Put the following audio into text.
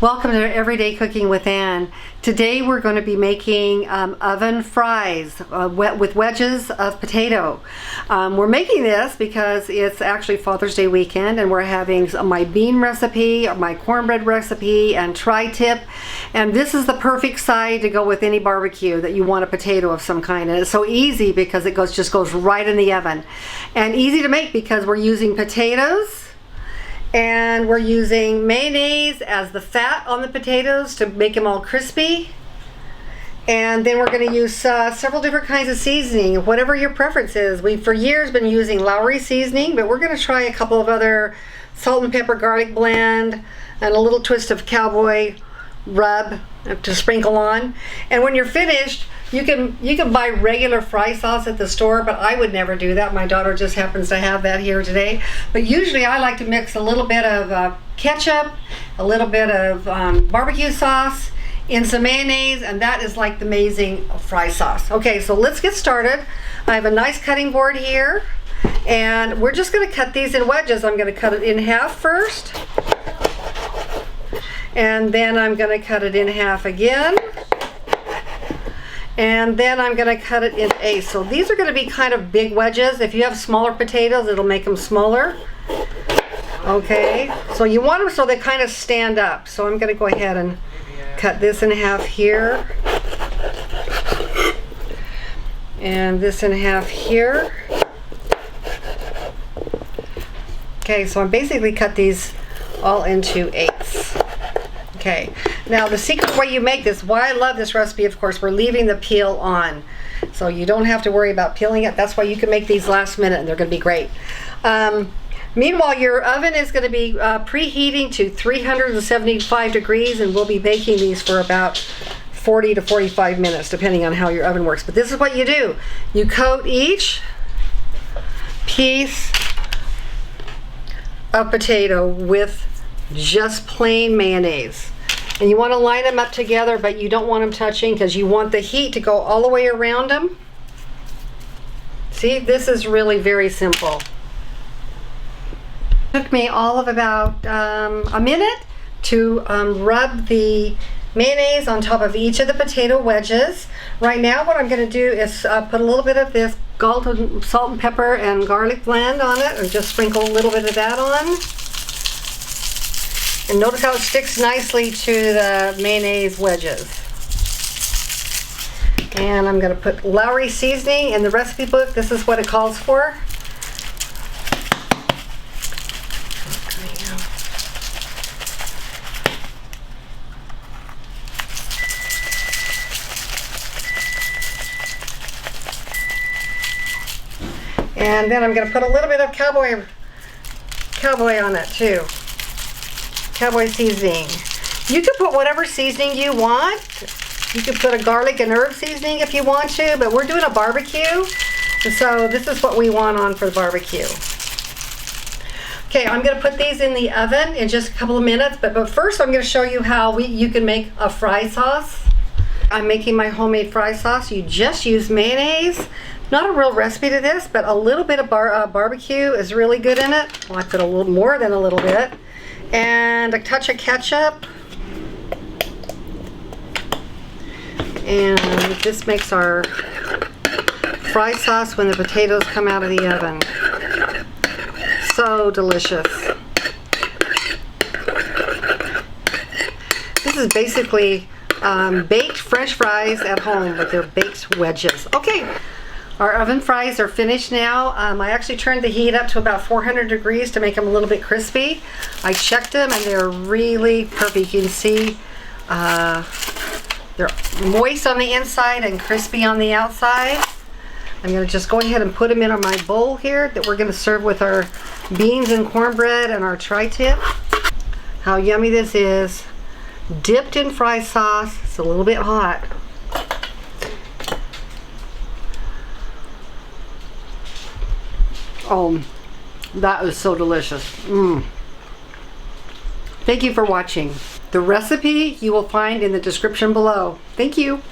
Welcome to Everyday Cooking with Ann. Today we're going to be making oven fries with wedges of potato. We're making this because it's actually Father's Day weekend and we're having my bean recipe, my cornbread recipe, and tri-tip. And this is the perfect side to go with any barbecue that you want a potato of some kind. And it's so easy because it just goes right in the oven. And easy to make because we're using potatoes. And we're using mayonnaise as the fat on the potatoes to make them all crispy. And then we're going to use several different kinds of seasoning, whatever your preference is. We've for years been using Lawry seasoning, but we're going to try a couple of other salt and pepper garlic blend and a little twist of cowboy rub to sprinkle on. And when you're finished, you can buy regular fry sauce at the store, but I would never do that. My daughter just happens to have that here today. But usually I like to mix a little bit of ketchup, a little bit of barbecue sauce, in some mayonnaise, and that is like the amazing fry sauce. Okay, so let's get started. I have a nice cutting board here, and we're just going to cut these in wedges. I'm going to cut it in half first, and then I'm going to cut it in half again. And then I'm going to cut it in eighths. So these are going to be kind of big wedges. If you have smaller potatoes, it'll make them smaller. Okay, so you want them so they kind of stand up. So I'm going to go ahead and cut this in half here. And this in half here. Okay, so I basically cut these all into eighths. Okay, now the secret way you make this, why I love this recipe, of course, we're leaving the peel on. So you don't have to worry about peeling it. That's why you can make these last minute and they're going to be great. Meanwhile, your oven is going to be preheating to 375 degrees, and we'll be baking these for about 40 to 45 minutes, depending on how your oven works. But this is what you do. You coat each piece of potato with just plain mayonnaise. And you want to line them up together, but you don't want them touching because you want the heat to go all the way around them. See, this is really very simple. It took me all of about a minute to rub the mayonnaise on top of each of the potato wedges. Right now what I'm going to do is put a little bit of this salt and pepper and garlic blend on it, and just sprinkle a little bit of that on. And notice how it sticks nicely to the mayonnaise wedges. And I'm going to put Lawry seasoning in the recipe book. This is what it calls for. And then I'm going to put a little bit of cowboy on it too. Cowboy seasoning. You can put whatever seasoning you want. You can put a garlic and herb seasoning if you want to, but we're doing a barbecue, and so this is what we want on for the barbecue. Okay, I'm going to put these in the oven in just a couple of minutes, but first I'm going to show you how you can make a fry sauce. I'm making my homemade fry sauce. You just use mayonnaise. Not a real recipe to this, but a little bit of barbecue is really good in it. Well, I put a little more than a little bit. And a touch of ketchup, and this makes our fry sauce when the potatoes come out of the oven. So delicious. This is basically baked French fries at home, but they're baked wedges. Okay. Our oven fries are finished now. I actually turned the heat up to about 400 degrees to make them a little bit crispy. I checked them and they're really perfect. You can see they're moist on the inside and crispy on the outside. I'm going to just go ahead and put them in my bowl here that we're going to serve with our beans and cornbread and our tri-tip. How yummy this is. Dipped in fry sauce. It's a little bit hot. Oh, that is so delicious. Thank you for watching. The recipe you will find in the description below. Thank you.